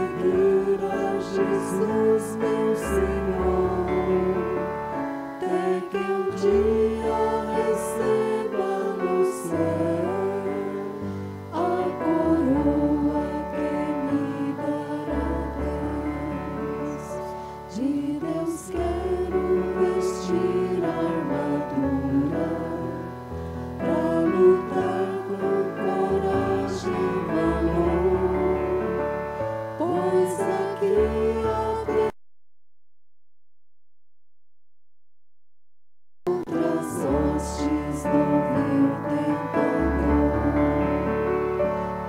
seguir a Jesus, meu Senhor, até que um dia receba no céu a coroa que me dará Deus. De Deus quero vestir a armadura pra lutar com coragem e valor, pois aqui a outras hostes do vil tentador.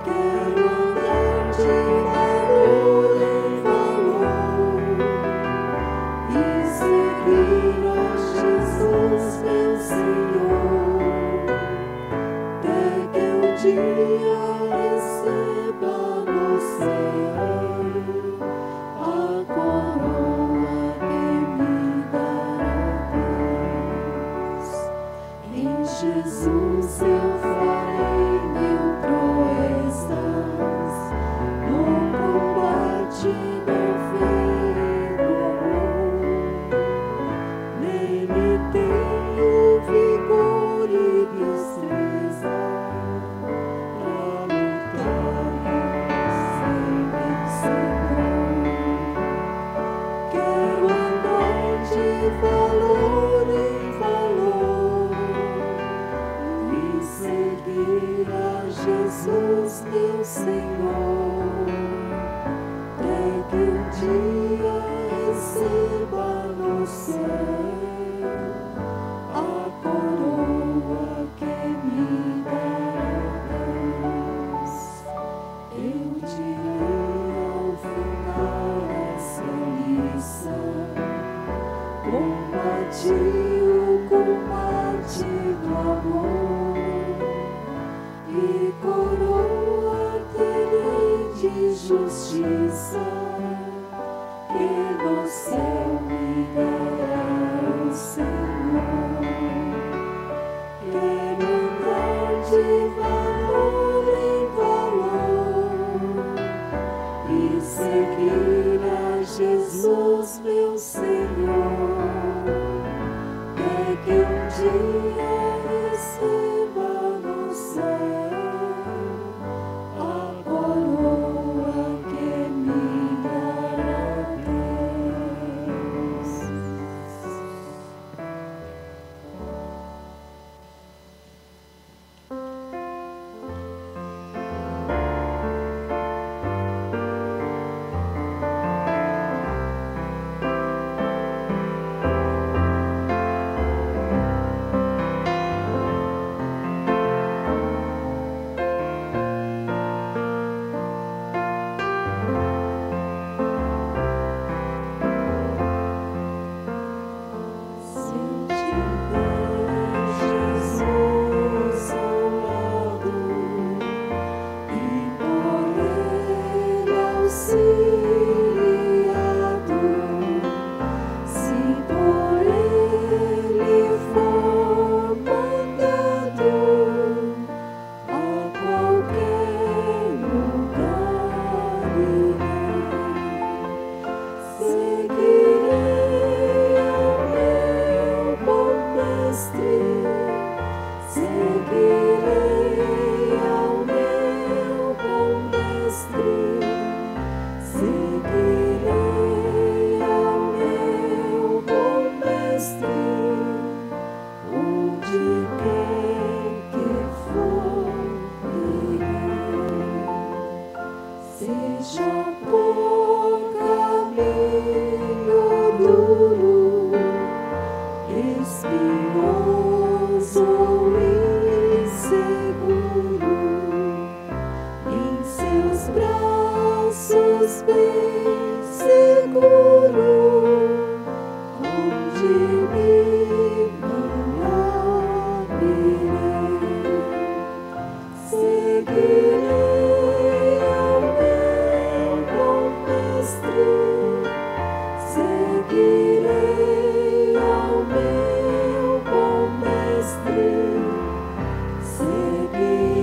Quero andar de valor em valor e seguir a Jesus, meu Senhor, até que um dia receba no céu a coroa que me dará Deus. Em Jesus eu farei mil proezas, no combate perfeito amor. Nele tenho vigor e destreza pra lutar e ser vencedor. Quero andar de valor em valor e seguir a Jesus, meu Senhor, até que um dia receba no céu a coroa que me dará Deus. Eu direi ao final essa lição: combati o combate do amor e coroa terei de justiça, que no céu me dará o Senhor. Quero andar de valor em valor e seguir a Jesus, meu Senhor, até que um dia receba no céu a coroa que me dará Deus.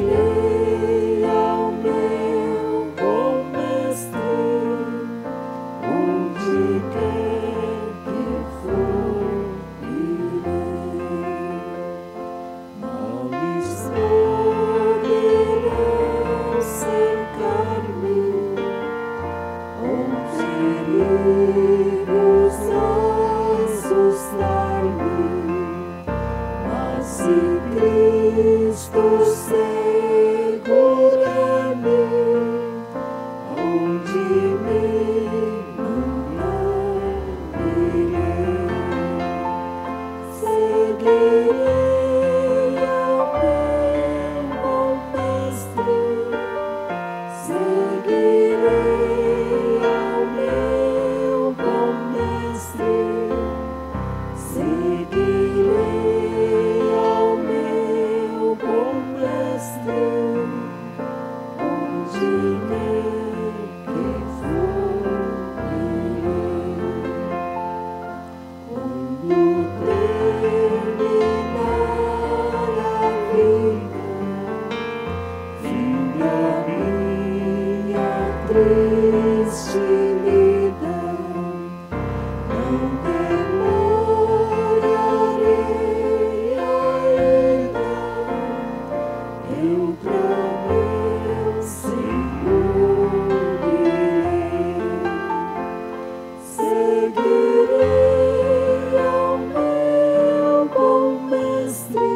Seguirei ao meu bom mestre. perigos assustar-me, mas se Cristo segura-me, onde me mandar irei. Seguirei ao meu bom mestre, seguirei ao meu bom mestre, seguirei ao meu bom mestre, onde quer que for irei. Quando terminar a vida, fim da minha triste vida, não demorarei ainda, eu pra meu Senhor irei. Seguirei ao meu bom mestre,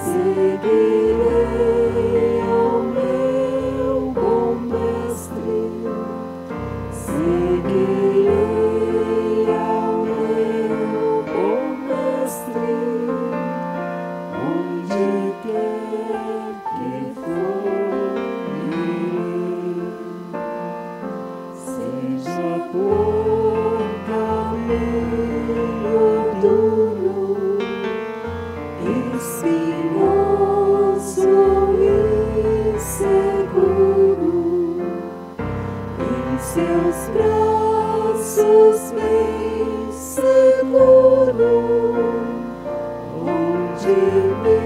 seguirei ao meu bom mestre, seguirei ao meu bom mestre, onde quer que for irei. Seja por caminho duro, espinhoso e seguro, em seus braços bem seguro, onde me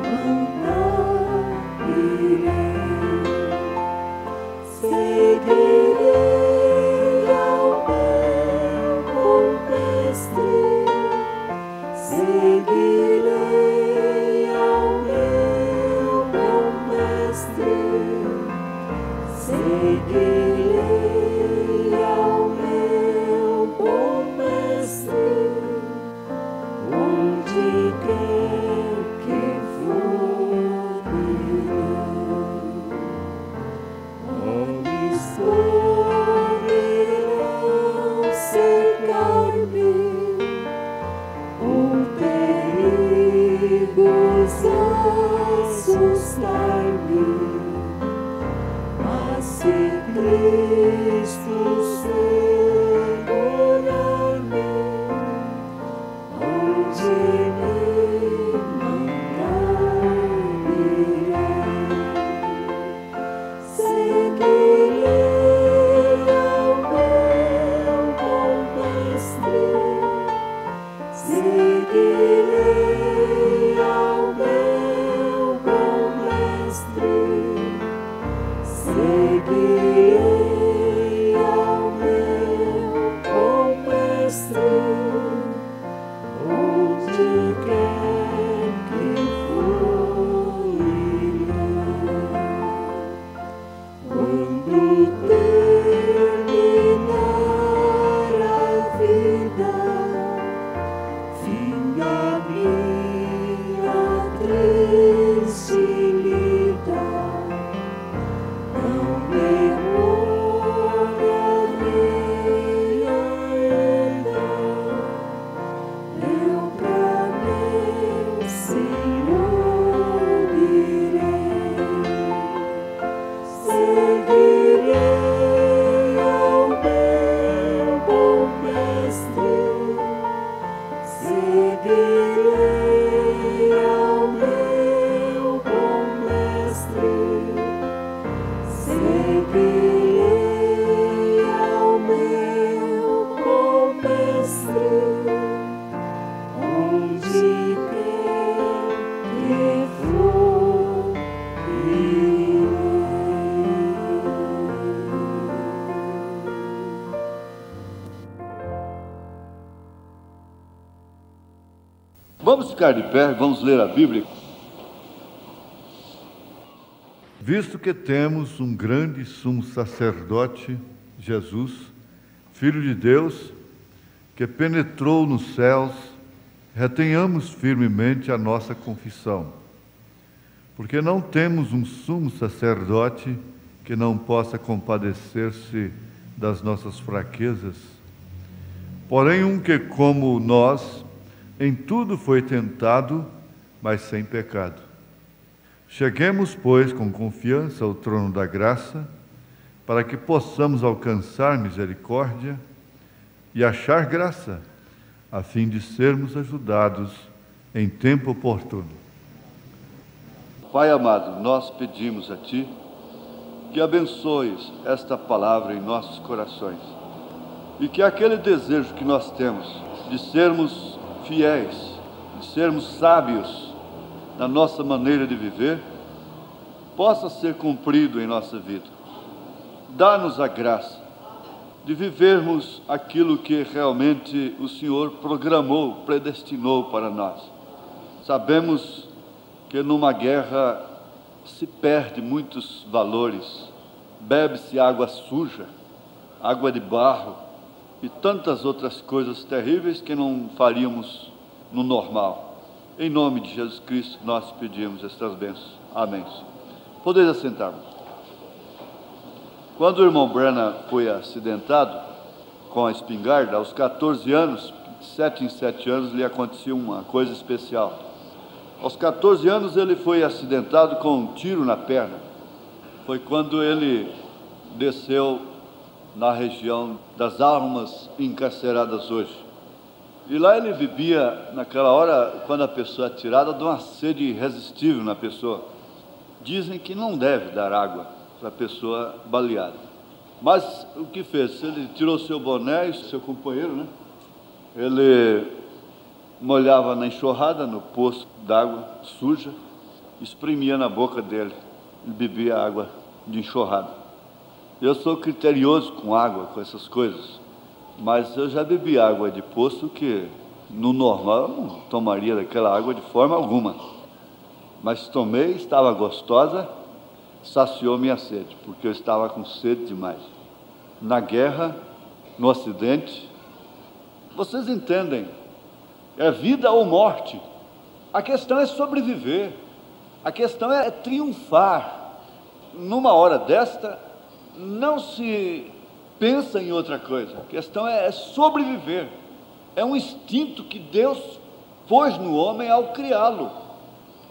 mandar irei. Seguirei ao meu bom mestre, seguirei ao meu bom mestre, seguirei ao meu bom mestre, onde quer que for irei. Homens poderão cercar-me, ou perigos assustar-me, mas se Cristo segurar-me, onde me mandar irei. Seguirei ao meu bom mestre, seguirei ao meu bom mestre, seguirei ao meu bom mestre, onde quer que for irei. Quando terminar a vida, fim da minha triste lida, não demorarei ainda, eu pra meu Senhor irei. Seguirei ao meu bom mestre, seguirei ao meu bom mestre, seguirei ao meu bom mestre, onde quer que for irei. Vamos ficar de pé, vamos ler a Bíblia. Visto que temos um grande sumo sacerdote, Jesus, Filho de Deus, que penetrou nos céus, retenhamos firmemente a nossa confissão, porque não temos um sumo sacerdote que não possa compadecer-se das nossas fraquezas, porém um que, como nós, em tudo foi tentado, mas sem pecado. Cheguemos, pois, com confiança ao trono da graça, para que possamos alcançar misericórdia e achar graça, a fim de sermos ajudados em tempo oportuno. Pai amado, nós pedimos a Ti que abençoes esta palavra em nossos corações e que aquele desejo que nós temos de sermos fiéis, de sermos sábios na nossa maneira de viver, possa ser cumprido em nossa vida. Dá-nos a graça de vivermos aquilo que realmente o Senhor programou, predestinou para nós. Sabemos que numa guerra se perde muitos valores, bebe-se água suja, água de barro e tantas outras coisas terríveis que não faríamos no normal. Em nome de Jesus Cristo nós pedimos estas bênçãos. Amém. Podeis assentar-vos. Quando o irmão Branham foi acidentado com a espingarda, aos 14 anos, de 7 em 7 anos, lhe acontecia uma coisa especial. Aos 14 anos ele foi acidentado com um tiro na perna. Foi quando ele desceu na região das almas encarceradas hoje. E lá ele vivia, naquela hora, quando a pessoa é atirada, de uma sede irresistível na pessoa. Dizem que não deve dar água para a pessoa baleada. Mas o que fez? Ele tirou seu boné e seu companheiro, né? Ele molhava na enxurrada, no poço d'água suja, espremia na boca dele e bebia água de enxurrada. Eu sou criterioso com água, com essas coisas, mas eu já bebi água de poço que, no normal, eu não tomaria daquela água de forma alguma. Mas tomei, estava gostosa, saciou minha sede, porque eu estava com sede demais. Na guerra, no acidente, vocês entendem, é vida ou morte. A questão é sobreviver, a questão é triunfar. Numa hora desta, não se pensa em outra coisa, a questão é sobreviver. É um instinto que Deus pôs no homem ao criá-lo.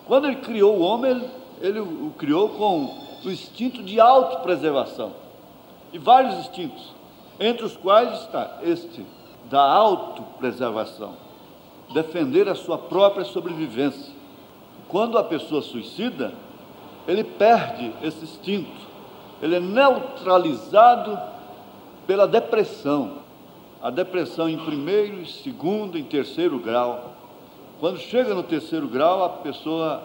Quando Ele criou o homem, Ele o criou com o instinto de autopreservação. E vários instintos, entre os quais está este da autopreservação, defender a sua própria sobrevivência. Quando a pessoa suicida, ele perde esse instinto, ele é neutralizado pela depressão. A depressão em primeiro, em segundo, em terceiro grau. Quando chega no terceiro grau, a pessoa,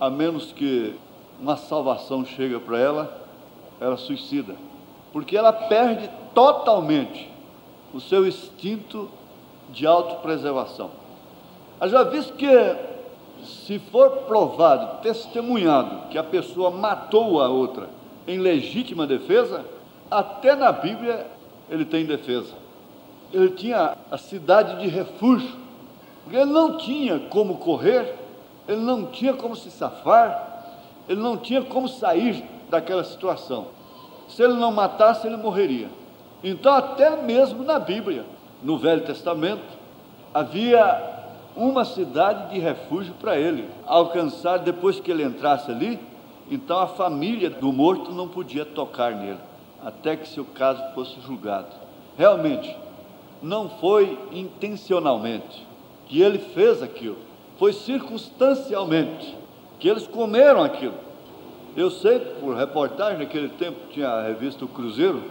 a menos que uma salvação chega para ela suicida, porque ela perde totalmente o seu instinto de autopreservação. Já visto que, se for provado, testemunhado, que a pessoa matou a outra em legítima defesa, até na Bíblia ele tem defesa. Ele tinha a cidade de refúgio, porque ele não tinha como correr, ele não tinha como se safar, ele não tinha como sair daquela situação. Se ele não matasse, ele morreria. Então, até mesmo na Bíblia, no Velho Testamento, havia uma cidade de refúgio para ele alcançar. Depois que ele entrasse ali, então a família do morto não podia tocar nele, até que seu caso fosse julgado. Realmente, não foi intencionalmente que ele fez aquilo, foi circunstancialmente que eles comeram aquilo. Eu sei, por reportagem, naquele tempo tinha a revista O Cruzeiro,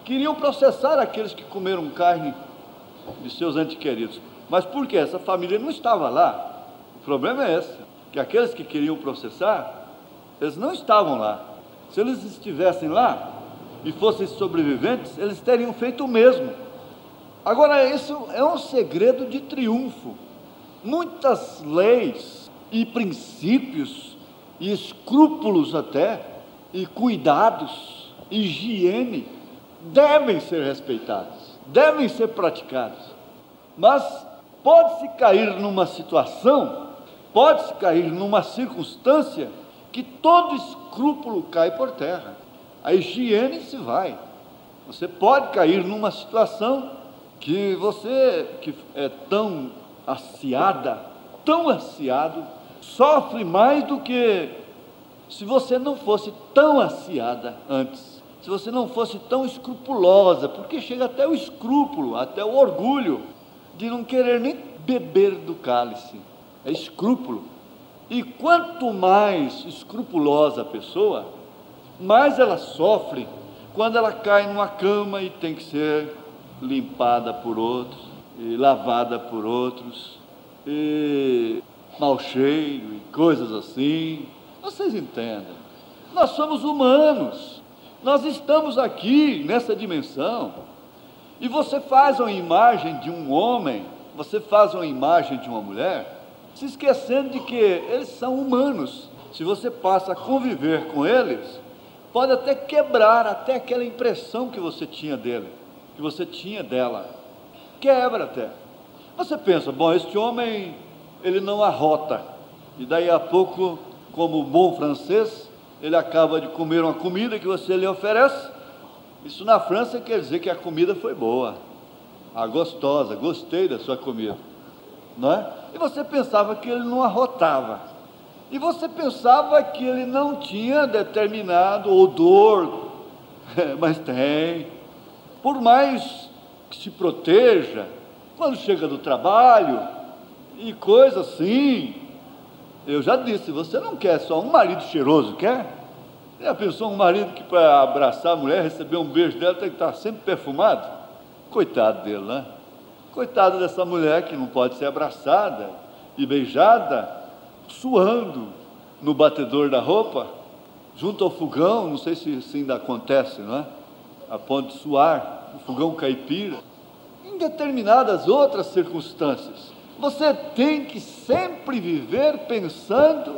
queriam processar aqueles que comeram carne de seus entes queridos. Mas por quê? Essa família não estava lá. O problema é esse, que aqueles que queriam processar, eles não estavam lá. Se eles estivessem lá e fossem sobreviventes, eles teriam feito o mesmo. Agora, isso é um segredo de triunfo. Muitas leis e princípios e escrúpulos até, e cuidados, higiene, devem ser respeitados, devem ser praticados. Mas pode-se cair numa situação, pode-se cair numa circunstância que todo escrúpulo cai por terra. A higiene se vai. Você pode cair numa situação que você, que é tão aciado, sofre mais do que se você não fosse tão aciada antes, se você não fosse tão escrupulosa, porque chega até o escrúpulo, até o orgulho de não querer nem beber do cálice, é escrúpulo. E quanto mais escrupulosa a pessoa, mais ela sofre quando ela cai numa cama e tem que ser limpada por outros, e lavada por outros, e mau cheiro, e coisas assim. Vocês entendem? Nós somos humanos, nós estamos aqui nessa dimensão, e você faz uma imagem de um homem, você faz uma imagem de uma mulher, se esquecendo de que eles são humanos. Se você passa a conviver com eles, pode até quebrar até aquela impressão que você tinha dele, que você tinha dela, quebra até. Você pensa, bom, este homem, ele não arrota, e daí a pouco, como bom francês, ele acaba de comer uma comida que você lhe oferece. Isso na França quer dizer que a comida foi boa, gostosa, gostei da sua comida, não é? E você pensava que ele não arrotava, e você pensava que ele não tinha determinado odor, mas tem. Por mais que se proteja, quando chega do trabalho, e coisa assim, eu já disse, você não quer só um marido cheiroso, quer? Já pensou um marido que para abraçar a mulher, receber um beijo dela, tem que estar sempre perfumado? Coitado dele, né? Coitado dessa mulher que não pode ser abraçada e beijada, suando no batedor da roupa, junto ao fogão, não sei se isso ainda acontece, não é? A ponto de suar, o fogão caipira, em determinadas outras circunstâncias. Você tem que sempre viver pensando,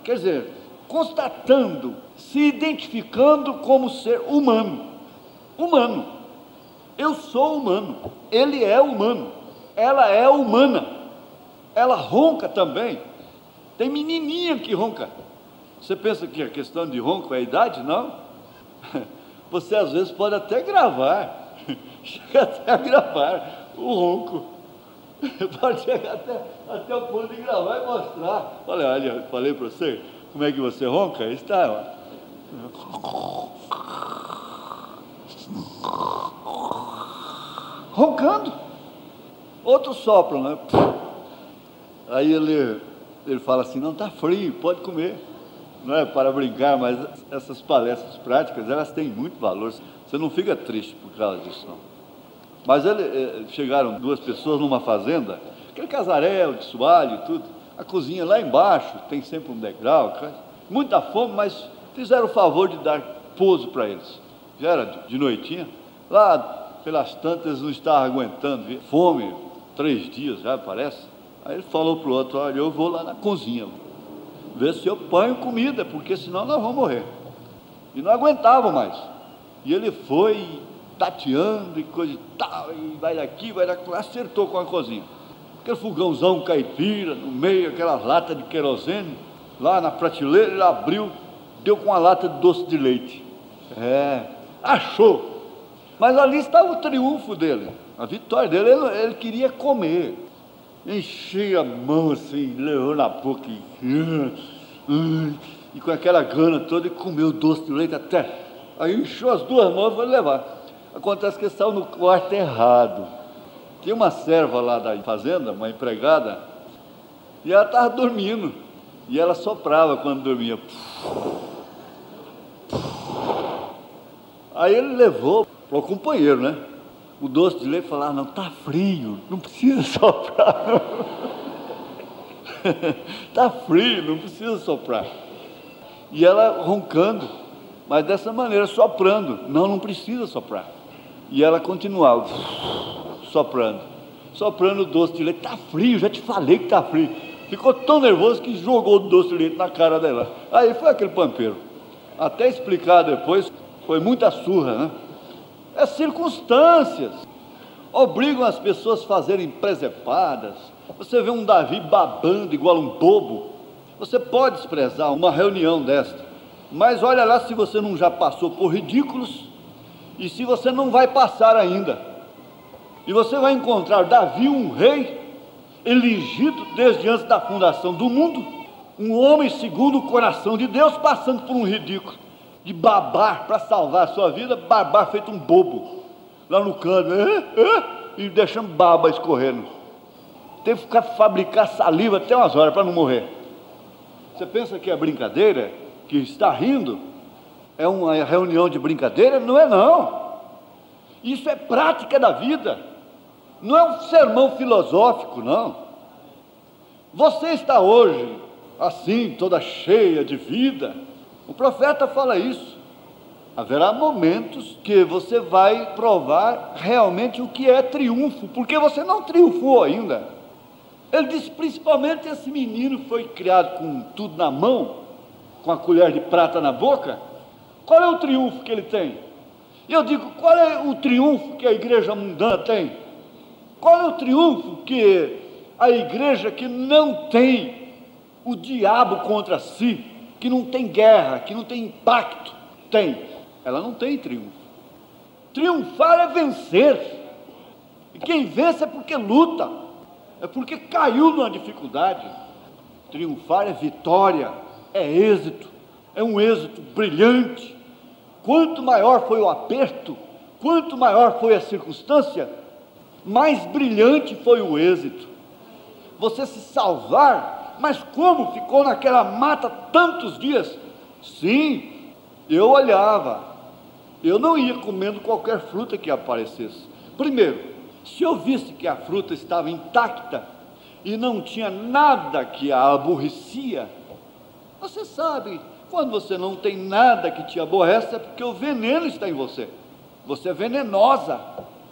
quer dizer, constatando, se identificando como ser humano. Humano. Eu sou humano, ele é humano, ela é humana, ela ronca também. Tem menininha que ronca. Você pensa que a questão de ronco é a idade? Não. Você às vezes pode até gravar, chega até a gravar o ronco. Pode chegar até o ponto de gravar e mostrar. Olha, falei para você, como é que você ronca? Está, ó. Roncando. Outros sopram, né? Aí ele fala assim, não, está frio, pode comer. Não é para brincar, mas essas palestras práticas, elas têm muito valor. Você não fica triste por causa disso, não. Mas chegaram duas pessoas numa fazenda, aquele casarel de soalho e tudo, a cozinha lá embaixo, tem sempre um degrau, muita fome, mas fizeram o favor de dar pouso para eles. Já era de noitinha, lá pelas tantas eles não estavam aguentando, fome, 3 dias já parece. Aí ele falou para o outro, olha, eu vou lá na cozinha, ver se eu ponho comida, porque senão nós vamos morrer. E não aguentavam mais. E ele foi tateando e coisa e tal, e vai daqui, vai daqui, acertou com a cozinha. Aquele fogãozão caipira, no meio, aquelas latas de querosene, lá na prateleira, ele abriu, deu com uma lata de doce de leite. Achou. Mas ali estava o triunfo dele, a vitória dele, ele queria comer. Enchia a mão assim, levou na boca e com aquela gana toda, e comeu o doce de leite até. Aí encheu as 2 mãos e foi levar. Acontece que ele saiu no quarto errado. Tinha uma serva lá da fazenda, uma empregada, e ela estava dormindo. E ela soprava quando dormia. Aí ele levou para o companheiro, né? O doce de leite, falava, não, está frio, não precisa soprar, não. Está frio, não precisa soprar. E ela roncando, mas dessa maneira, soprando, não precisa soprar. E ela continuava soprando o doce de leite, está frio, já te falei que está frio. ficou tão nervoso que jogou o doce de leite na cara dela. Aí foi aquele pampeiro. Até explicar depois, foi muita surra, né? É circunstâncias. Obrigam as pessoas a fazerem presepadas. Você vê um Davi babando igual um bobo. Você pode desprezar uma reunião desta. Mas olha lá se você não já passou por ridículos e se você não vai passar ainda. E você vai encontrar Davi, um rei, elegido desde antes da fundação do mundo, um homem segundo o coração de Deus, passando por um ridículo, de babar para salvar a sua vida, babar feito um bobo, lá no canto, e deixando baba escorrendo. Teve que fabricar saliva até umas horas para não morrer. Você pensa que é brincadeira, que está rindo? É uma reunião de brincadeira? Não é não. Isso é prática da vida. Não é um sermão filosófico, não. Você está hoje assim, toda cheia de vida. O profeta fala isso. Haverá momentos que você vai provar realmente o que é triunfo, porque você não triunfou ainda. Ele diz, principalmente esse menino foi criado com tudo na mão, com a colher de prata na boca. Qual é o triunfo que ele tem? E eu digo, qual é o triunfo que a igreja mundana tem? Qual é o triunfo que a igreja que não tem o diabo contra si, que não tem guerra, que não tem impacto, tem? Ela não tem triunfo. Triunfar é vencer. E quem vence é porque luta, é porque caiu numa dificuldade. Triunfar é vitória, é êxito, é um êxito brilhante. Quanto maior foi o aperto, quanto maior foi a circunstância, mais brilhante foi o êxito. Você se salvar, mas como ficou naquela mata tantos dias? Sim, eu olhava, eu não ia comendo qualquer fruta que aparecesse. Primeiro, se eu visse que a fruta estava intacta e não tinha nada que a aborrecia, você sabe, quando você não tem nada que te aborrece, é porque o veneno está em você. Você é venenosa,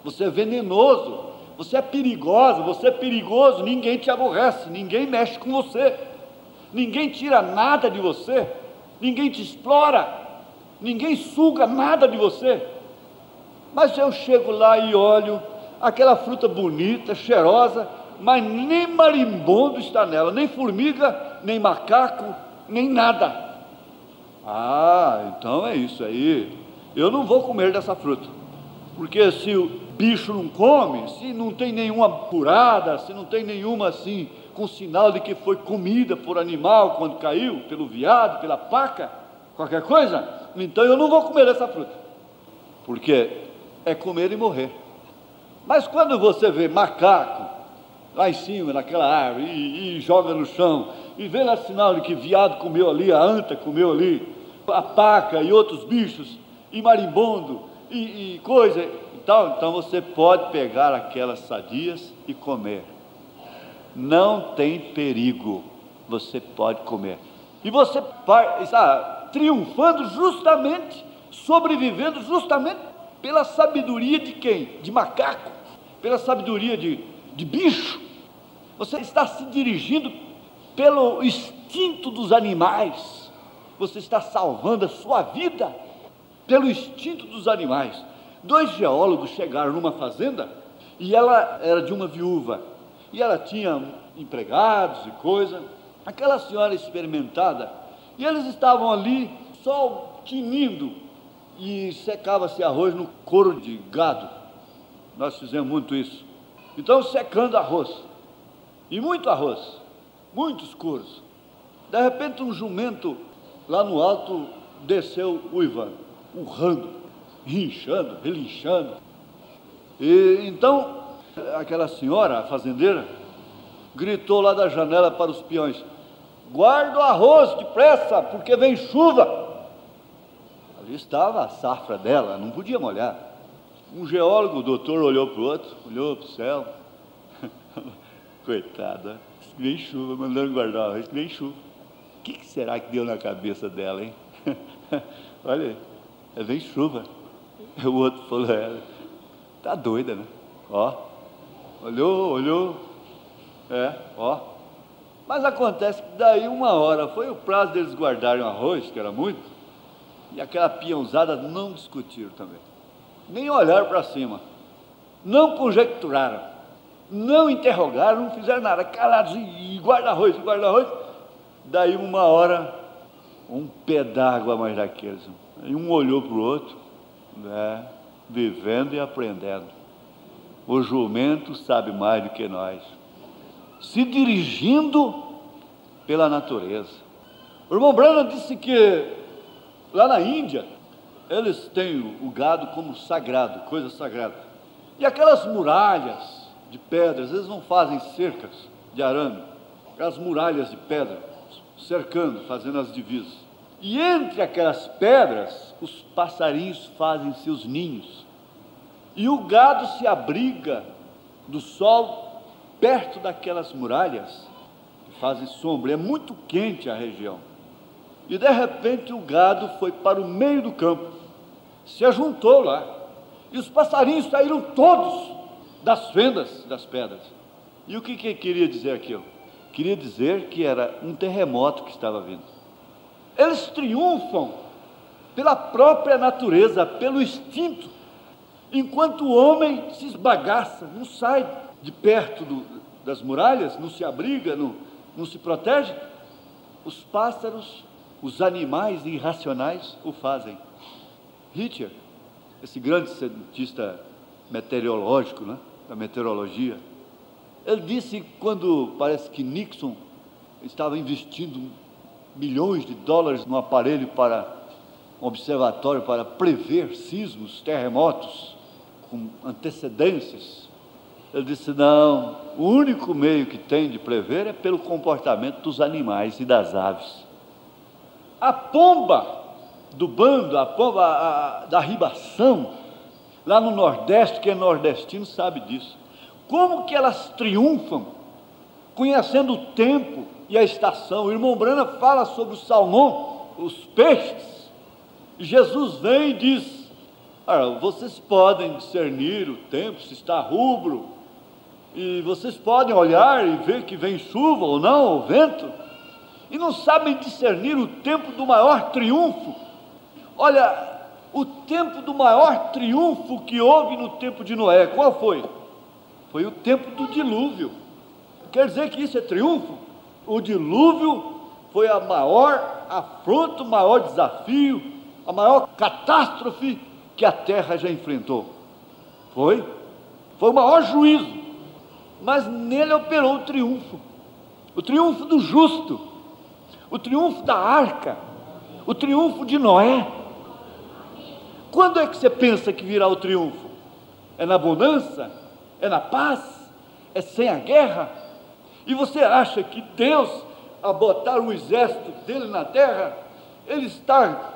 você é venenoso, você é perigosa, você é perigoso, ninguém te aborrece, ninguém mexe com você, ninguém tira nada de você, ninguém te explora, ninguém suga nada de você. Mas eu chego lá e olho aquela fruta bonita, cheirosa, mas nem marimbondo está nela, nem formiga, nem macaco, nem nada. Ah, então é isso aí, eu não vou comer dessa fruta, porque se o bicho não come, se não tem nenhuma curada, se não tem nenhuma assim, com sinal de que foi comida por animal quando caiu, pelo veado, pela paca, qualquer coisa, então eu não vou comer essa fruta, porque é comer e morrer. Mas quando você vê macaco lá em cima, naquela árvore, e joga no chão, e vê lá sinal de que viado comeu ali, a anta comeu ali, a paca e outros bichos, e marimbondo, e coisa e tal, então você pode pegar aquelas sadias e comer. Não tem perigo, você pode comer. E você está triunfando justamente, sobrevivendo justamente pela sabedoria de quem? De macaco, pela sabedoria de bicho. Você está se dirigindo pelo instinto dos animais, você está salvando a sua vida pelo instinto dos animais. 2 geólogos chegaram numa fazenda e ela era de uma viúva e ela tinha empregados e coisa, aquela senhora experimentada, e eles estavam ali só tinindo e secava-se arroz no couro de gado. Nós fizemos muito isso. Então secando arroz, e muito arroz, muitos couros. De repente um jumento lá no alto desceu uivando, urrando, rinchando, relinchando. E então aquela senhora, a fazendeira, gritou lá da janela para os peões: guarda o arroz depressa, porque vem chuva. Ali estava a safra dela, não podia molhar. Um geólogo, o doutor, olhou para o outro, olhou para o céu. Coitada, vem chuva, mandando guardar o arroz, vem chuva. O que será que deu na cabeça dela, hein? Olha, vem chuva. O outro falou: tá doida, né? Ó, olhou, ó. Mas acontece que daí uma hora foi o prazo deles guardarem o arroz, que era muito, e aquela peãozada não discutiram também, nem olharam para cima, não conjecturaram, não interrogaram, não fizeram nada, calados e guarda-arroz, guarda-arroz. Daí uma hora, um pé d'água mais daqueles, e um olhou para o outro, né, vivendo e aprendendo. O jumento sabe mais do que nós, se dirigindo pela natureza. O irmão Branham disse que lá na Índia eles têm o gado como sagrado, coisa sagrada, e aquelas muralhas de pedras, eles não fazem cercas de arame, aquelas muralhas de pedra cercando, fazendo as divisas, e entre aquelas pedras os passarinhos fazem seus ninhos, e o gado se abriga do sol perto daquelas muralhas que fazem sombra. É muito quente a região, e de repente o gado foi para o meio do campo, se ajuntou lá, e os passarinhos saíram todos das fendas das pedras. E o que queria dizer aquilo? Queria dizer que era um terremoto que estava vindo. Eles triunfam pela própria natureza, pelo instinto, enquanto o homem se esbagaça, não sai de perto das muralhas, não se abriga, não se protege. Os pássaros, os animais irracionais o fazem. Hitcher, esse grande cientista meteorológico, né, da meteorologia, ele disse, quando parece que Nixon estava investindo milhões de dólares num aparelho para um observatório para prever sismos, terremotos com antecedências, ele disse: não, o único meio que tem de prever é pelo comportamento dos animais e das aves. A pomba do bando, a pomba da ribação, lá no Nordeste, quem é nordestino sabe disso, como que elas triunfam, conhecendo o tempo e a estação. O irmão Branham fala sobre o salmão, os peixes, e Jesus vem e diz: vocês podem discernir o tempo, se está rubro, e vocês podem olhar e ver que vem chuva ou não, ou vento, e não sabem discernir o tempo do maior triunfo. Olha, o tempo do maior triunfo que houve no tempo de Noé, qual foi? Foi o tempo do dilúvio. Quer dizer que isso é triunfo? O dilúvio foi a maior afronta, o maior desafio, a maior catástrofe que a terra já enfrentou. Foi o maior juízo, mas nele operou o triunfo do justo, o triunfo da arca, o triunfo de Noé. Quando é que você pensa que virá o triunfo? É na bonança? É na paz? É sem a guerra? E você acha que Deus, a botar o exército dele na terra, ele está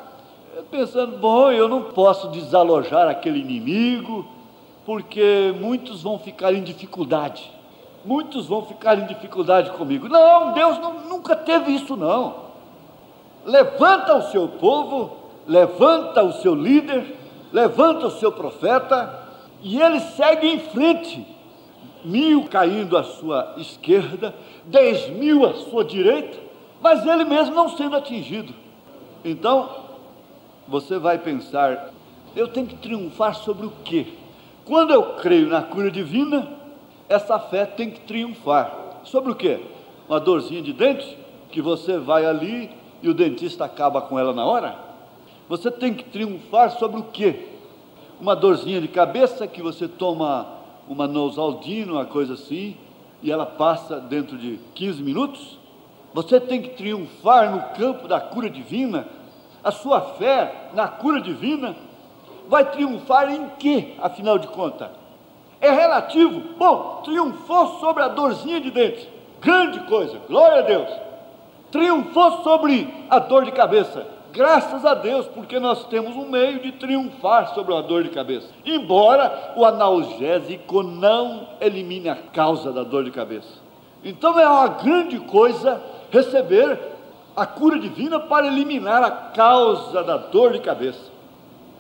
pensando: bom, eu não posso desalojar aquele inimigo, porque muitos vão ficar em dificuldade, comigo. Não, Deus nunca teve isso, não. Levanta o seu povo, levanta o seu líder, levanta o seu profeta, e ele segue em frente, 1000 caindo à sua esquerda, 10.000 à sua direita, mas ele mesmo não sendo atingido. Então, você vai pensar: eu tenho que triunfar sobre o quê? Quando eu creio na cura divina, essa fé tem que triunfar. Sobre o quê? Uma dorzinha de dente, que você vai ali e o dentista acaba com ela na hora? Você tem que triunfar sobre o quê? Uma dorzinha de cabeça, que você toma uma Nosaldina, uma coisa assim, e ela passa dentro de 15 minutos? Você tem que triunfar no campo da cura divina. A sua fé na cura divina vai triunfar em quê, afinal de contas? É relativo. Bom, triunfou sobre a dorzinha de dente, grande coisa, glória a Deus. Triunfou sobre a dor de cabeça, graças a Deus, porque nós temos um meio de triunfar sobre a dor de cabeça, embora o analgésico não elimine a causa da dor de cabeça. Então é uma grande coisa receber a cura divina para eliminar a causa da dor de cabeça.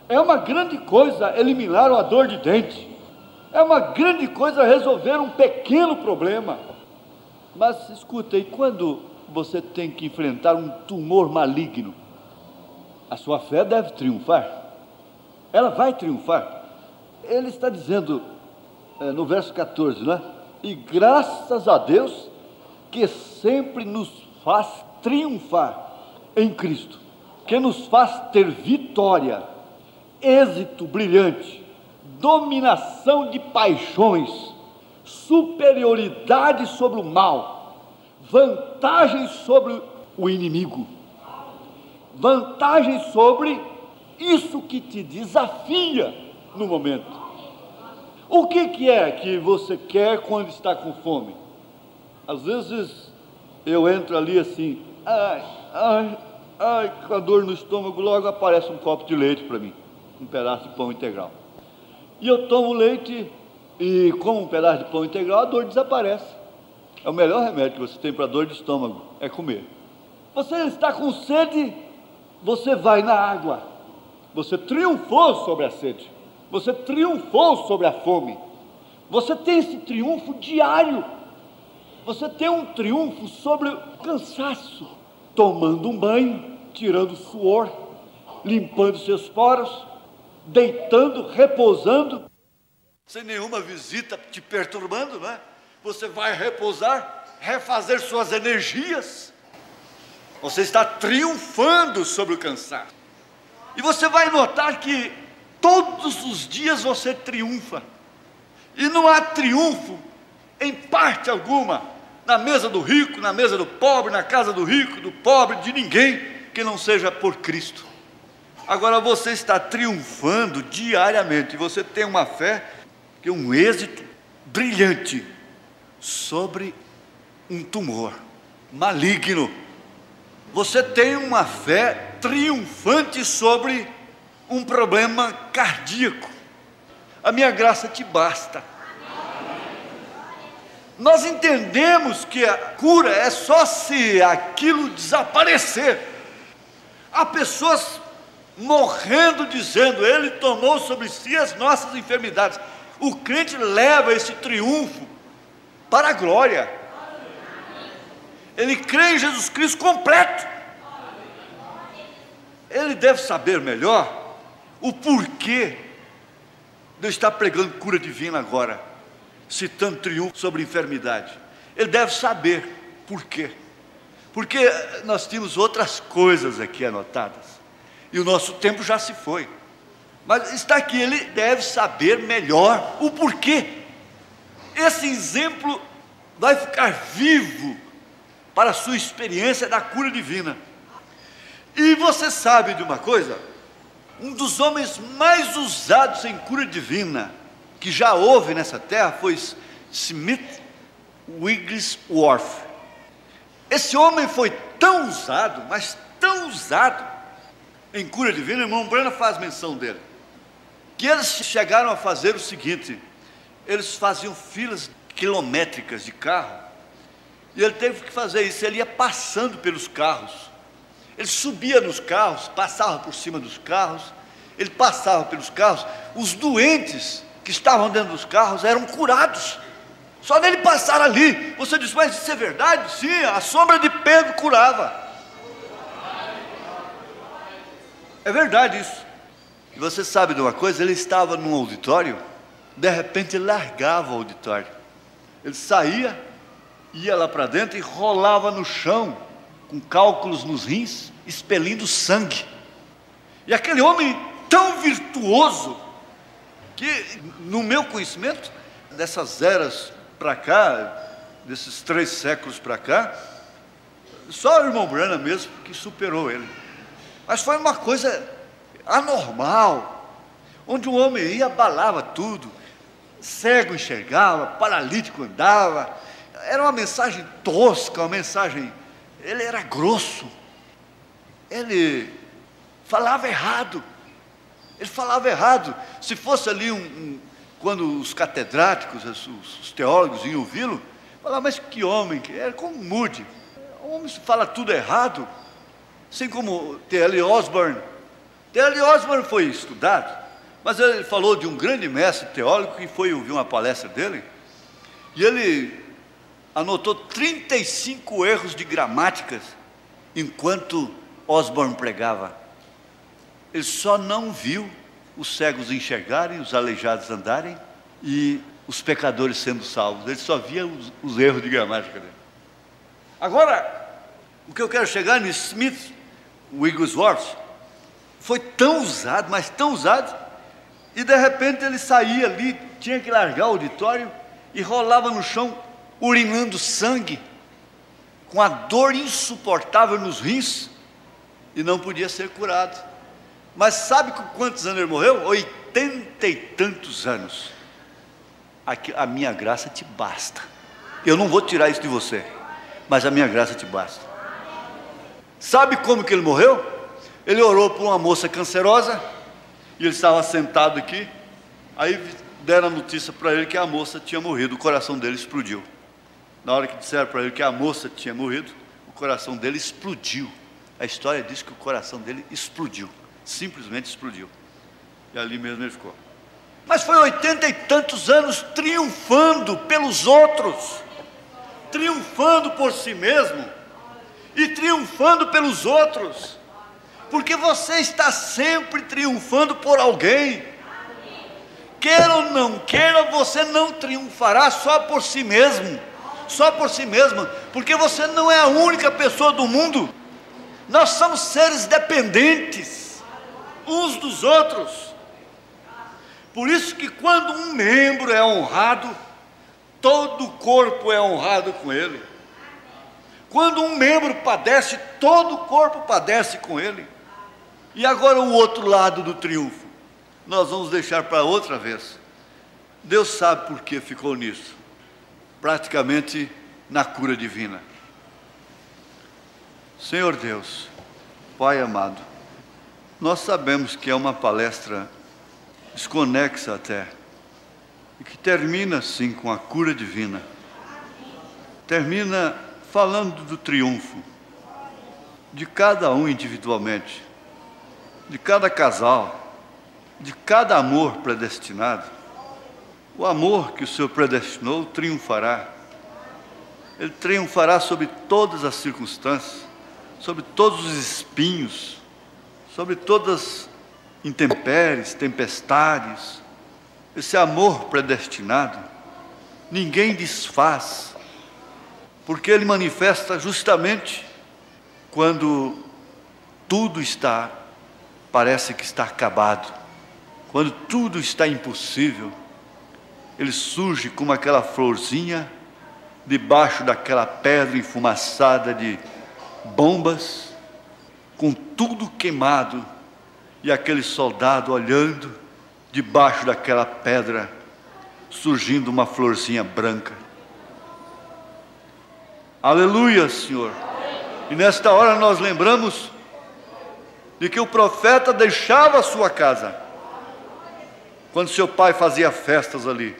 É uma grande coisa eliminar uma dor de dente. É uma grande coisa resolver um pequeno problema. Mas escuta, e quando você tem que enfrentar um tumor maligno, a sua fé deve triunfar. Ela vai triunfar. Ele está dizendo no verso 14, não é? E graças a Deus que sempre nos faz triunfar em Cristo, que nos faz ter vitória, êxito brilhante, dominação de paixões, superioridade sobre o mal, vantagem sobre o inimigo, vantagem sobre isso que te desafia no momento. O que é que você quer quando está com fome? Às vezes eu entro ali assim, com a dor no estômago, logo aparece um copo de leite para mim, um pedaço de pão integral. E eu tomo leite e como um pedaço de pão integral, a dor desaparece. É o melhor remédio que você tem para dor de estômago, é comer. Você está com sede, você vai na água. Você triunfou sobre a sede. Você triunfou sobre a fome. Você tem esse triunfo diário. Você tem um triunfo sobre o cansaço, tomando um banho, tirando o suor, limpando seus poros, deitando, repousando, sem nenhuma visita te perturbando, não é? Você vai repousar, refazer suas energias. Você está triunfando sobre o cansaço. E você vai notar que todos os dias você triunfa. E não há triunfo, em parte alguma, na mesa do rico, na mesa do pobre, na casa do rico, do pobre, de ninguém que não seja por Cristo. Agora você está triunfando diariamente. E você tem uma fé, que é um êxito brilhante sobre um tumor maligno. Você tem uma fé triunfante sobre um problema cardíaco. A minha graça te basta. Nós entendemos que a cura é só se aquilo desaparecer. Há pessoas morrendo dizendo, ele tomou sobre si as nossas enfermidades. O crente leva esse triunfo para a glória. Ele crê em Jesus Cristo completo. Ele deve saber melhor o porquê de eu estar pregando cura divina agora, citando triunfo sobre enfermidade. Ele deve saber por quê. Porque nós tínhamos outras coisas aqui anotadas, e o nosso tempo já se foi. Mas está aqui, ele deve saber melhor o porquê. Esse exemplo vai ficar vivo para a sua experiência da cura divina. E você sabe de uma coisa? Um dos homens mais usados em cura divina que já houve nessa terra foi Smith Wigglesworth. Esse homem foi tão usado, mas tão usado em cura divina, o irmão Branham faz menção dele, que eles chegaram a fazer o seguinte: eles faziam filas quilométricas de carro, e ele teve que fazer isso. Ele ia passando pelos carros, ele subia nos carros, passava por cima dos carros, ele passava pelos carros, os doentes que estavam dentro dos carros eram curados, só dele passar ali. Você diz, mas isso é verdade? Sim, a sombra de Pedro curava. É verdade isso. E você sabe de uma coisa? Ele estava num auditório, de repente ele largava o auditório, ele saía, ia lá para dentro e rolava no chão, com cálculos nos rins, expelindo sangue. E aquele homem tão virtuoso, que no meu conhecimento, dessas eras para cá, desses 3 séculos para cá, só o irmão Branham mesmo que superou ele. Mas foi uma coisa anormal, onde o homem ia, abalava tudo, cego enxergava, paralítico andava. Era uma mensagem tosca, uma mensagem, ele era grosso, ele falava errado, se fosse ali quando os catedráticos, os teólogos iam ouvi-lo, falavam, mas que homem, que era como Moody, o homem fala tudo errado, assim como T.L. Osborne. T.L. Osborne foi estudado, mas ele falou de um grande mestre teólogo que foi ouvir uma palestra dele, e ele anotou 35 erros de gramáticas enquanto Osborne pregava. Ele só não viu os cegos enxergarem, os aleijados andarem e os pecadores sendo salvos. Ele só via os erros de gramática dele. Agora, o que eu quero chegar no Smith Wigglesworth foi tão usado, mas tão usado, e de repente ele saía ali, tinha que largar o auditório e rolava no chão, urinando sangue, com a dor insuportável nos rins, e não podia ser curado. Mas sabe com quantos anos ele morreu? 80 e tantos anos. A minha graça te basta. Eu não vou tirar isso de você, mas a minha graça te basta. Sabe como que ele morreu? Ele orou por uma moça cancerosa, e ele estava sentado aqui, aí deram a notícia para ele que a moça tinha morrido, o coração dele explodiu. Na hora que disseram para ele que a moça tinha morrido, o coração dele explodiu. A história diz que o coração dele explodiu, simplesmente explodiu. E ali mesmo ele ficou. Mas foi 80 e tantos anos triunfando pelos outros, triunfando por si mesmo e triunfando pelos outros, porque você está sempre triunfando por alguém. Queira ou não queira, você não triunfará só por si mesmo, só por si mesmo, porque você não é a única pessoa do mundo. Nós somos seres dependentes uns dos outros. Por isso que quando um membro é honrado, todo o corpo é honrado com ele. Quando um membro padece, todo o corpo padece com ele. E agora o outro lado do triunfo, nós vamos deixar para outra vez. Deus sabe por que ficou nisso, praticamente na cura divina. Senhor Deus, Pai amado, nós sabemos que é uma palestra desconexa até, e que termina assim com a cura divina, termina falando do triunfo de cada um individualmente, de cada casal, de cada amor predestinado. O amor que o Senhor predestinou triunfará. Ele triunfará sobre todas as circunstâncias, sobre todos os espinhos, sobre todas as intempéries, tempestades. Esse amor predestinado, ninguém desfaz, porque ele manifesta justamente quando tudo parece que está acabado, quando tudo está impossível. Ele surge como aquela florzinha debaixo daquela pedra enfumaçada de bombas, com tudo queimado, e aquele soldado olhando debaixo daquela pedra, surgindo uma florzinha branca. Aleluia, Senhor. E nesta hora nós lembramos de que o profeta deixava a sua casa quando seu pai fazia festas ali,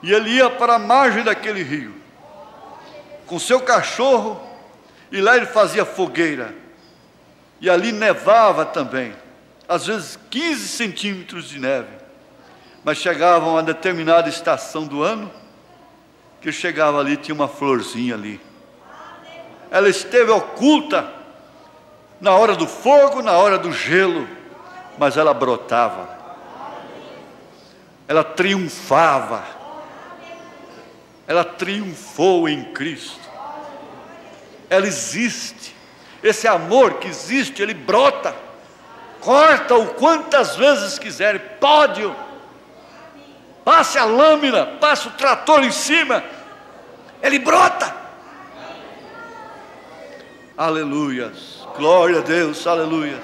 e ele ia para a margem daquele rio com seu cachorro, e lá ele fazia fogueira, e ali nevava também, às vezes 15 centímetros de neve. Mas chegava uma determinada estação do ano, que ele chegava ali, tinha uma florzinha ali. Ela esteve oculta na hora do fogo, na hora do gelo, mas ela brotava, ela triunfava, ela triunfou em Cristo. Ela existe. Esse amor que existe, ele brota. Corta-o quantas vezes quiser, pode-o. Passe a lâmina, passe o trator em cima, ele brota. Aleluias, glória a Deus, aleluias.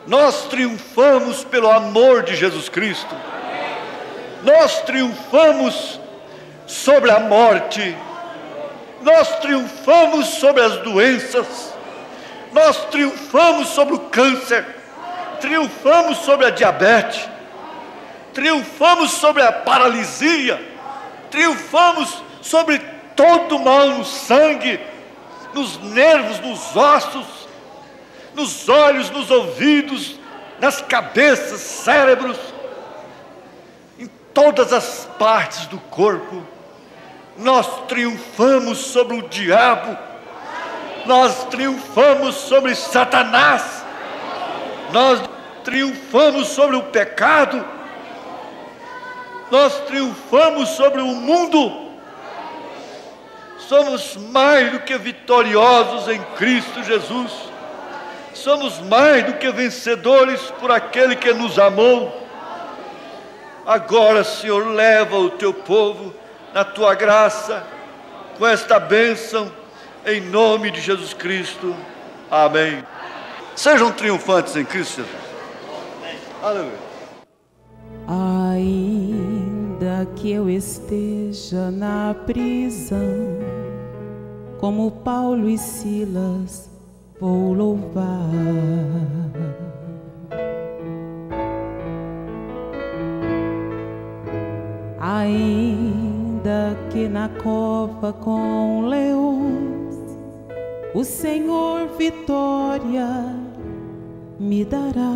Nós triunfamos pelo amor de Jesus Cristo. Nós triunfamos sobre a morte. Nós triunfamos sobre as doenças. Nós triunfamos sobre o câncer. Triunfamos sobre a diabetes. Triunfamos sobre a paralisia. Triunfamos sobre todo o mal no sangue, nos nervos, nos ossos, nos olhos, nos ouvidos, nas cabeças, cérebros, em todas as partes do corpo. nós triunfamos sobre o diabo, nós triunfamos sobre Satanás, nós triunfamos sobre o pecado, nós triunfamos sobre o mundo. Somos mais do que vitoriosos em Cristo Jesus. Somos mais do que vencedores por aquele que nos amou. Agora, Senhor, leva o teu povo na tua graça, com esta bênção, em nome de Jesus Cristo. Amém. Sejam triunfantes em Cristo Jesus. Aleluia. Ainda que eu esteja na prisão, como Paulo e Silas, vou louvar. Ainda que na cova com leões, o Senhor vitória me dará.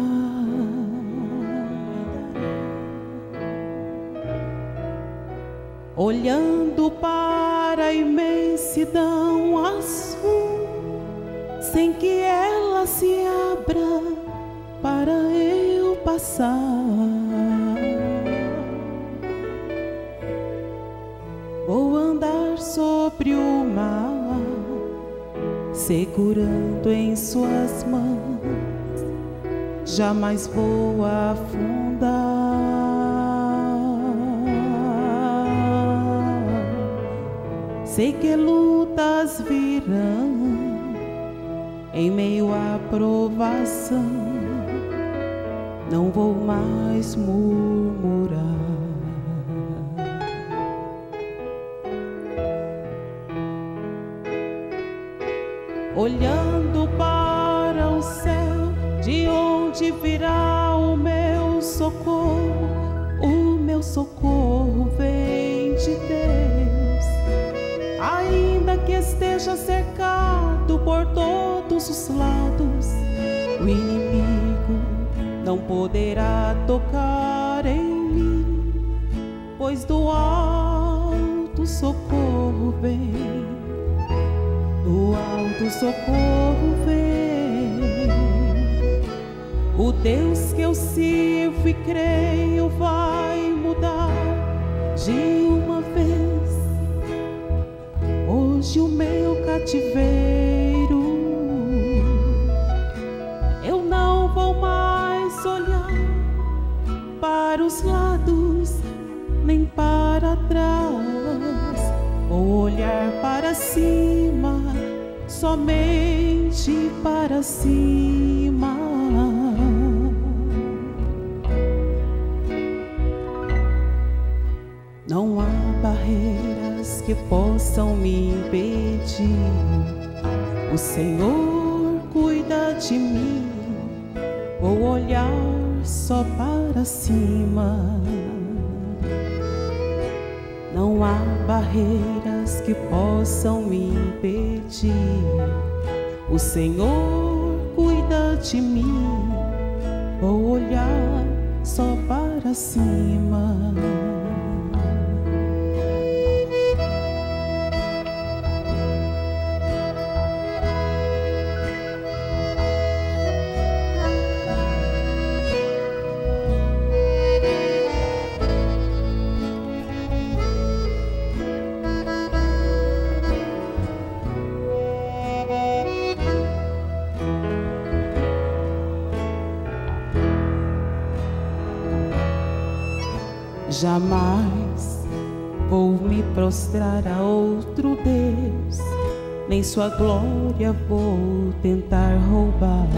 Olhando para a imensidão azul, sem que ela se abra para eu passar, vou andar sobre o mar, segurando em suas mãos, jamais vou afundar. Sei que lutas virão em meio à provação, não vou mais murmurar. Olhando para o céu, de onde virá o meu socorro vem de Deus. Ainda que esteja cercado por todos os lados, o inimigo não poderá tocar em mim, pois do alto socorro vem, do alto socorro vem. O Deus que eu sirvo e creio vai mudar de uma vez hoje o meu cativeiro. Eu não vou mais olhar para os lados nem para trás, vou olhar para cima, somente para cima. Não há barreiras que possam me impedir. O Senhor cuida de mim. Vou olhar só para cima. Não há barreiras que possam me impedir. O Senhor cuida de mim. Vou olhar só para cima. Jamais vou me prostrar a outro Deus, nem sua glória vou tentar roubar.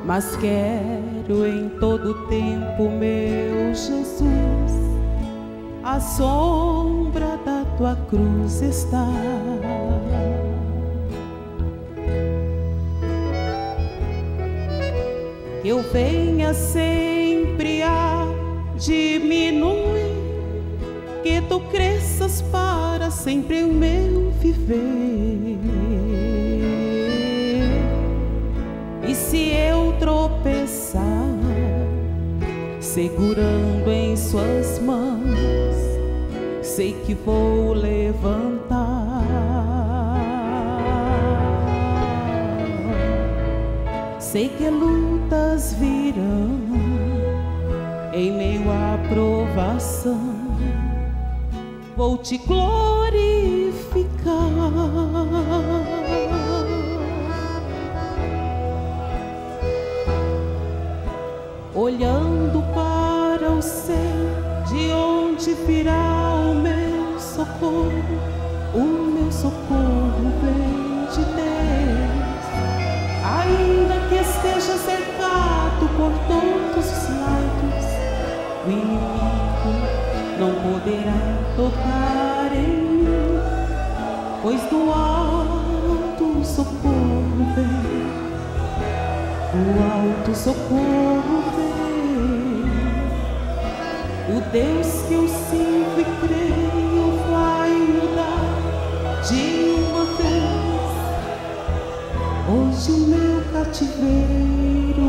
Mas quero em todo tempo, meu Jesus, à sombra da tua cruz estar. Que eu venha sempre a diminuir, que tu cresças para sempre o meu viver. E se eu tropeçar, segurando em suas mãos, sei que vou levantar. Sei que lutas virão em meio à provação, vou te glorificar. Olhando para o céu, de onde virá o meu socorro? O meu socorro vem de Deus. Ainda que esteja cercado por todos os lados, o inimigo não poderá tocar em mim, pois do alto o socorro vem, do alto o socorro vem. O Deus que eu sinto e creio vai mudar de uma vez hoje o meu cativeiro.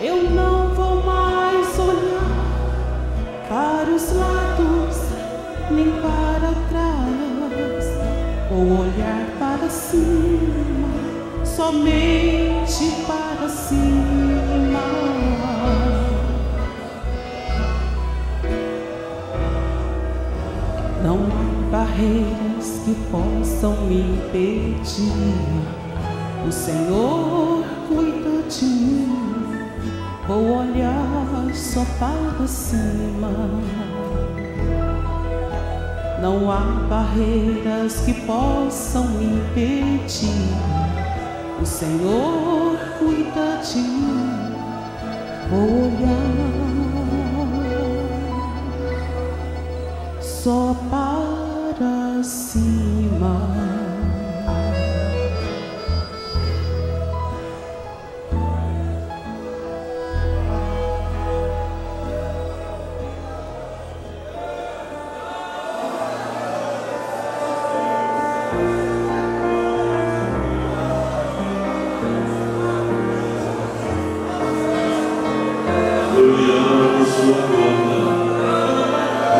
Eu não vou mais olhar para os lados nem para trás, vou olhar para cima, somente para cima. Não há barreiras que possam me impedir, o Senhor cuida de mim, vou olhar só para cima. Não há barreiras que possam me impedir, o Senhor cuida de mim, vou olhar só para cima.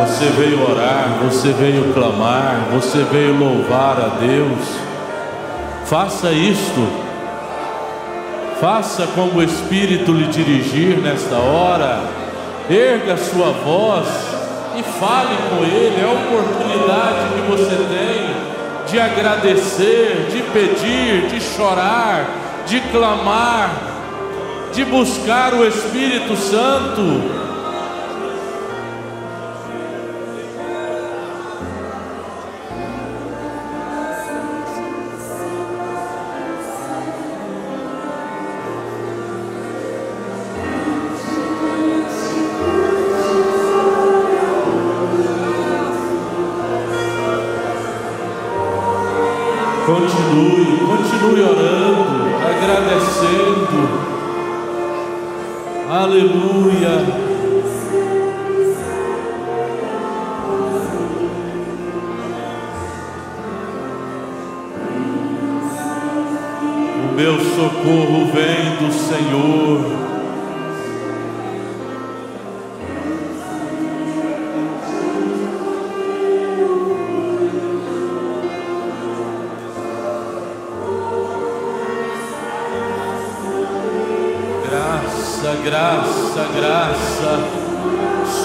Você veio orar, você veio clamar, você veio louvar a Deus. Faça isto. Faça como o Espírito lhe dirigir nesta hora. Erga a sua voz e fale com Ele. É a oportunidade que você tem de agradecer, de pedir, de chorar, de clamar, de buscar o Espírito Santo. Continue orando, agradecendo. Aleluia. O meu socorro vem do Senhor. Graça, graça,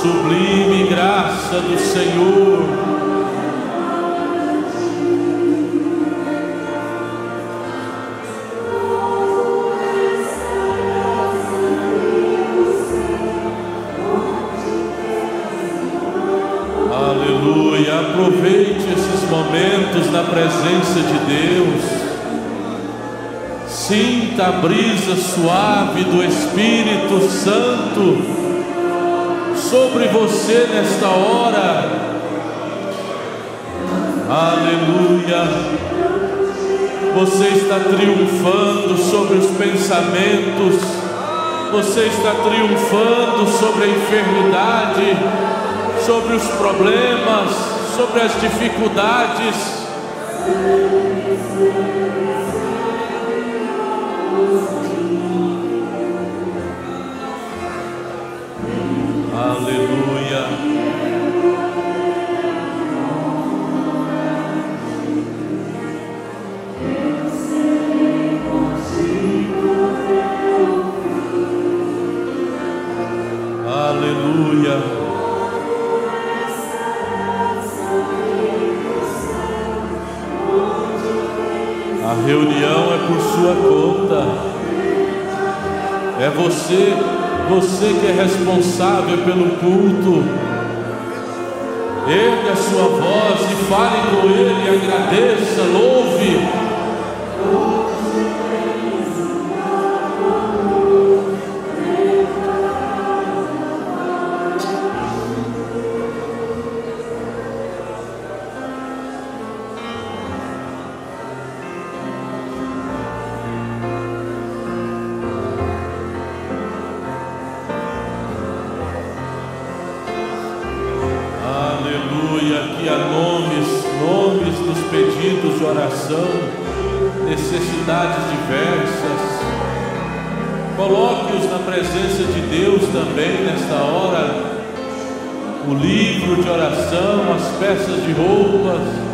sublime graça do Senhor. Aleluia, aproveite esses momentos na presença de Deus. Sinta a brisa suave do Espírito Santo sobre você nesta hora. Aleluia. Você está triunfando sobre os pensamentos. Você está triunfando sobre a enfermidade, sobre os problemas, sobre as dificuldades. por sua conta. É você que é responsável pelo culto. Erga a sua voz e fale com Ele, agradeça, louve. Que há nomes dos pedidos de oração, necessidades diversas. Coloque-os na presença de Deus também nesta hora. O livro de oração, as peças de roupas.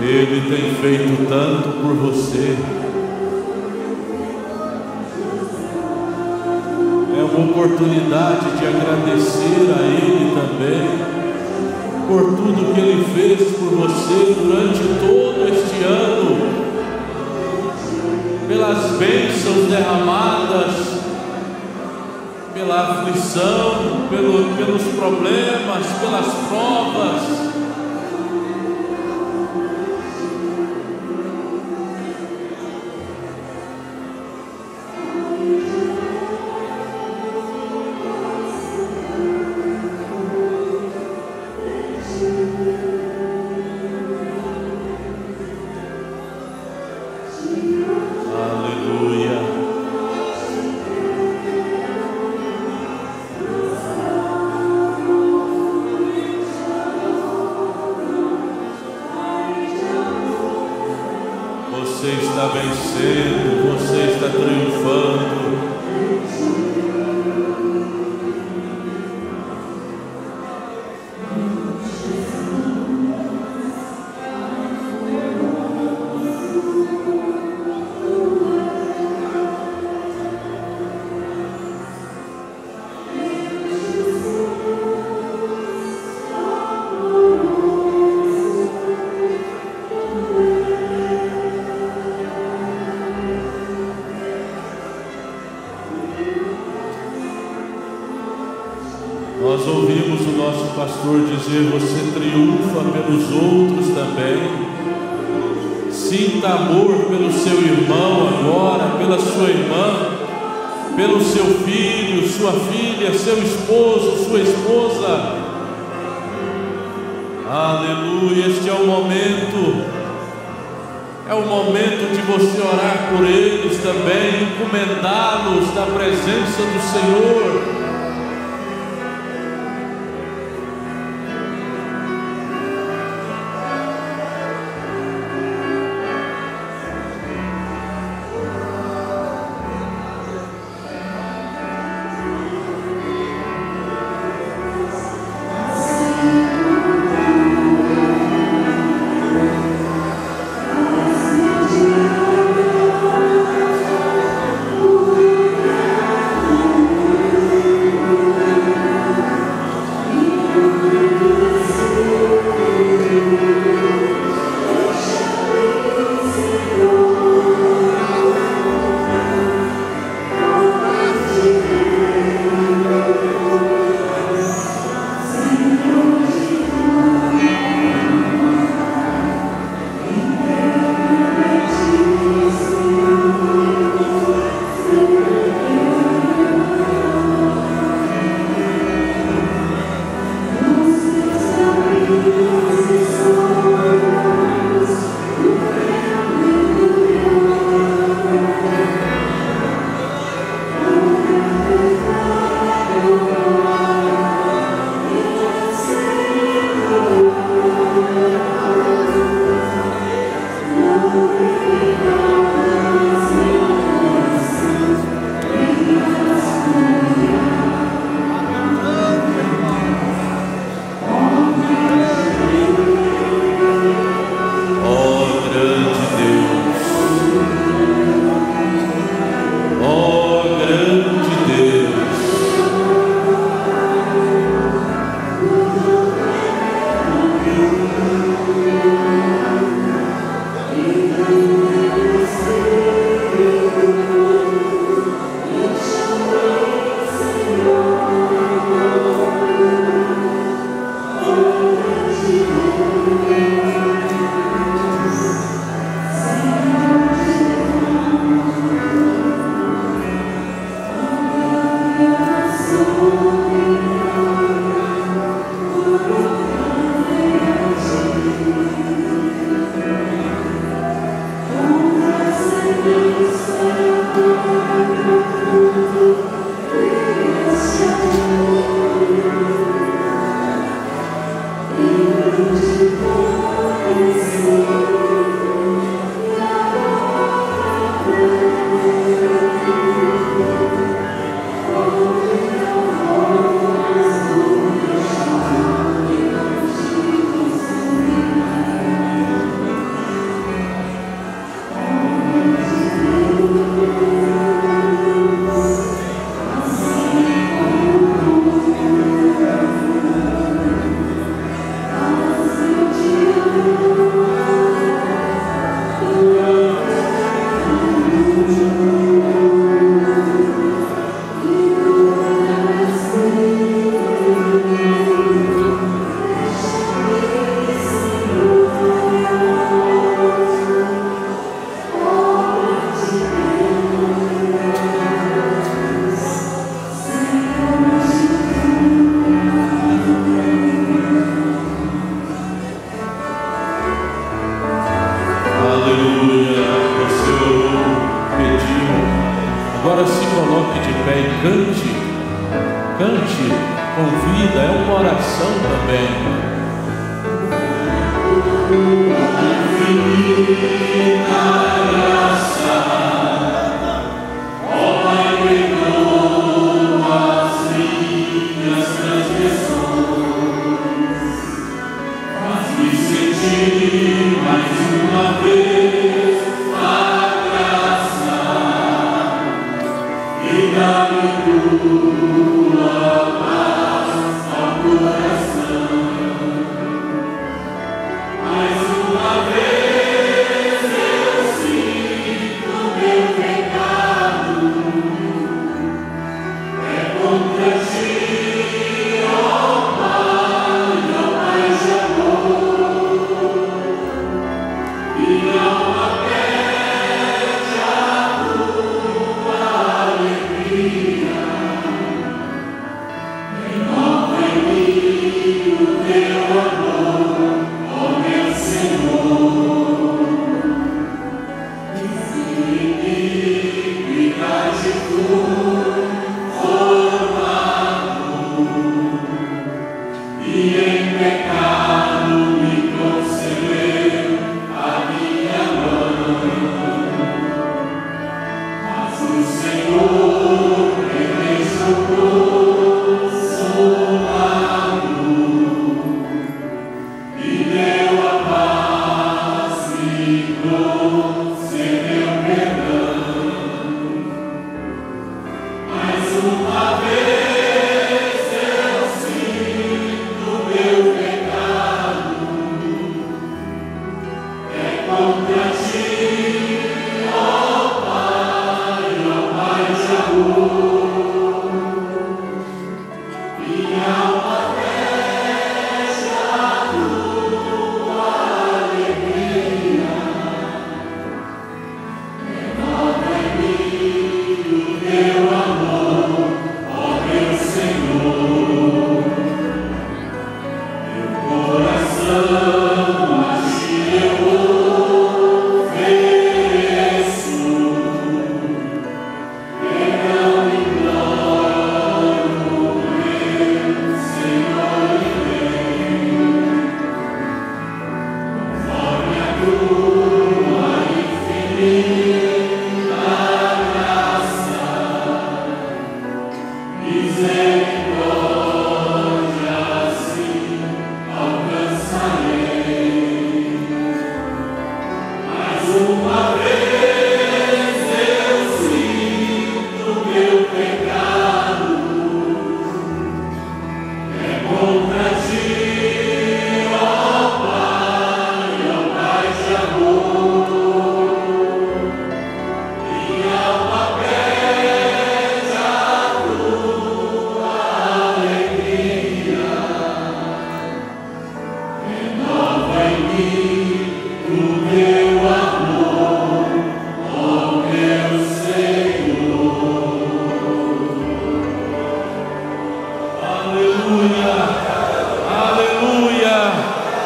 Ele tem feito tanto por você. É uma oportunidade de agradecer a Ele também por tudo que Ele fez por você durante todo este ano, pelas bênçãos derramadas, pela aflição, pelos problemas, pelas provas. Você está vencendo, você está triunfando. Nós ouvimos o nosso pastor dizer: você triunfa pelos outros também. Sinta amor pelo seu irmão agora, pela sua irmã, pelo seu filho, sua filha, seu esposo, sua esposa. Aleluia, este é o momento de você orar por eles também, encomendá-los na presença do Senhor. Cante com vida, é uma oração também.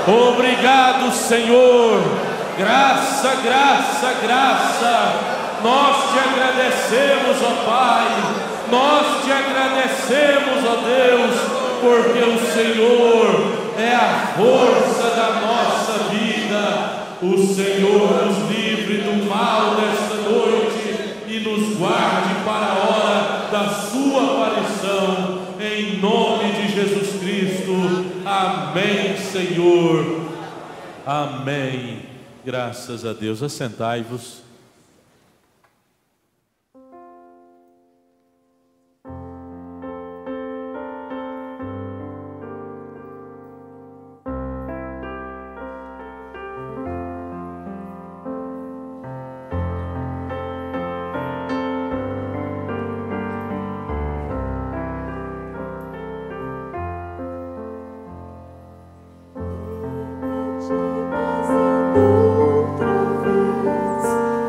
Obrigado, Senhor. Graça, graça, graça. Nós te agradecemos, ó Pai. Nós te agradecemos, ó Deus, porque o Senhor é a força da nossa vida. O Senhor nos livre do mal desta noite e nos guarde para a hora da sua aparição. Em nome de Jesus Cristo. Amém, Senhor. Amém. Graças a Deus. Assentai-vos. Outra vez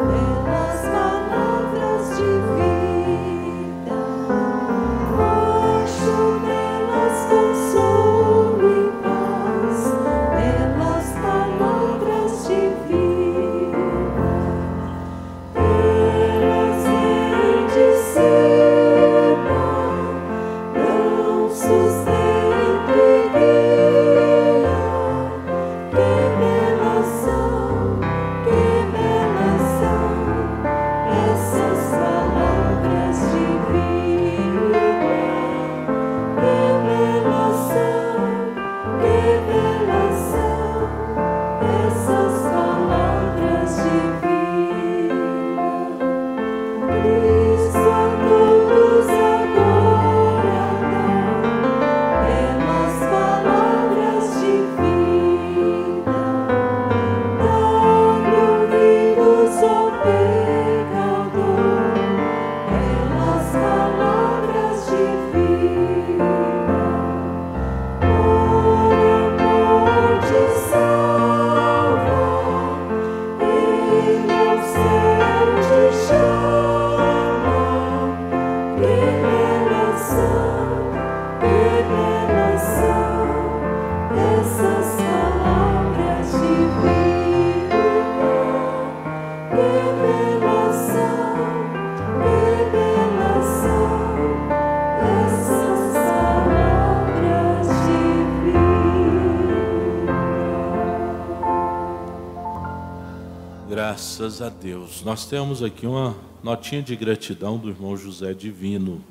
Graças a Deus. Nós temos aqui uma notinha de gratidão do irmão José Divino.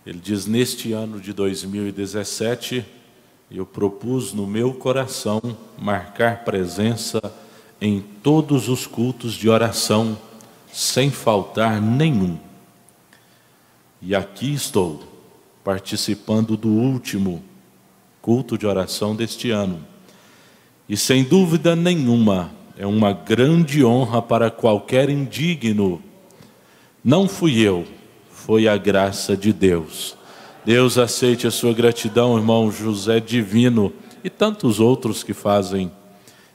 Ele diz: neste ano de 2017, eu propus no meu coração marcar presença em todos os cultos de oração, sem faltar nenhum. E aqui estou, participando do último culto de oração deste ano. E sem dúvida nenhuma, é uma grande honra para qualquer indigno. Não fui eu, foi a graça de Deus. Deus aceite a sua gratidão, irmão José Divino, e tantos outros que fazem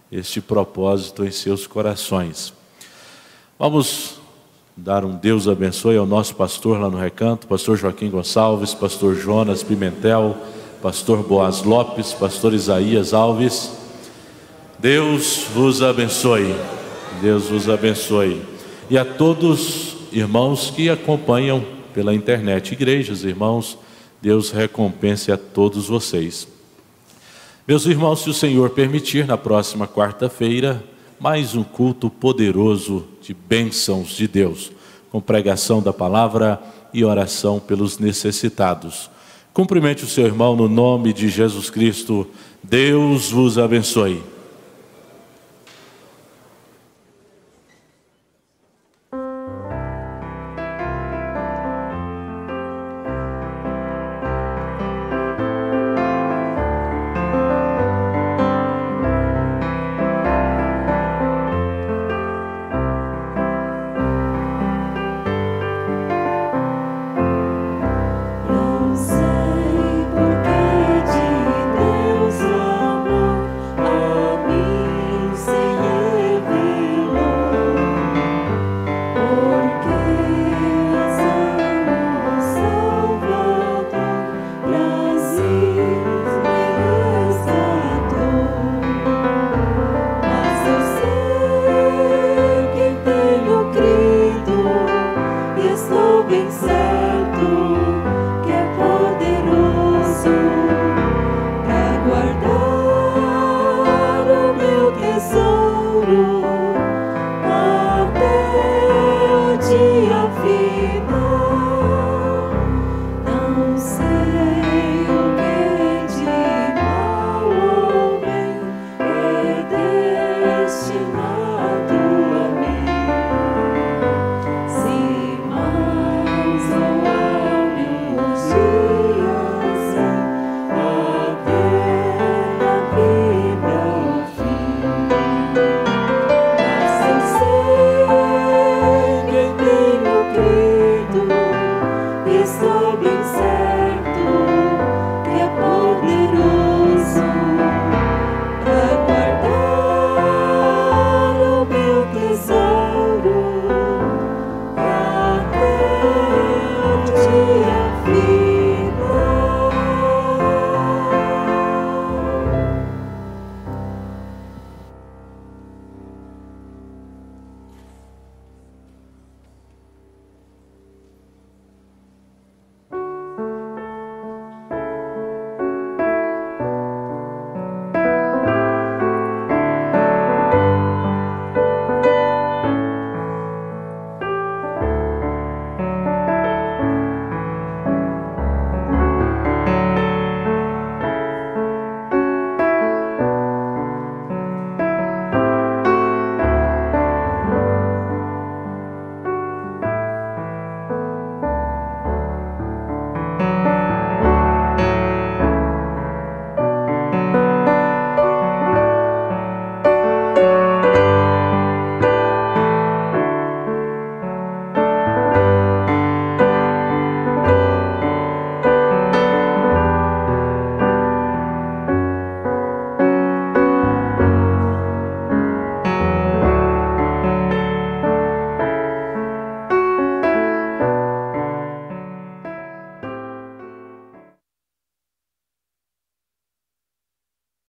este propósito em seus corações. Vamos dar um Deus abençoe ao nosso pastor lá no recanto, pastor Joaquim Gonçalves, pastor Jonas Pimentel, pastor Boaz Lopes, pastor Isaías Alves. Deus vos abençoe, Deus vos abençoe. E a todos irmãos que acompanham pela internet, igrejas, irmãos, Deus recompense a todos vocês. Meus irmãos, se o Senhor permitir, na próxima quarta-feira, mais um culto poderoso de bênçãos de Deus, com pregação da palavra e oração pelos necessitados. Cumprimente o seu irmão no nome de Jesus Cristo. Deus vos abençoe.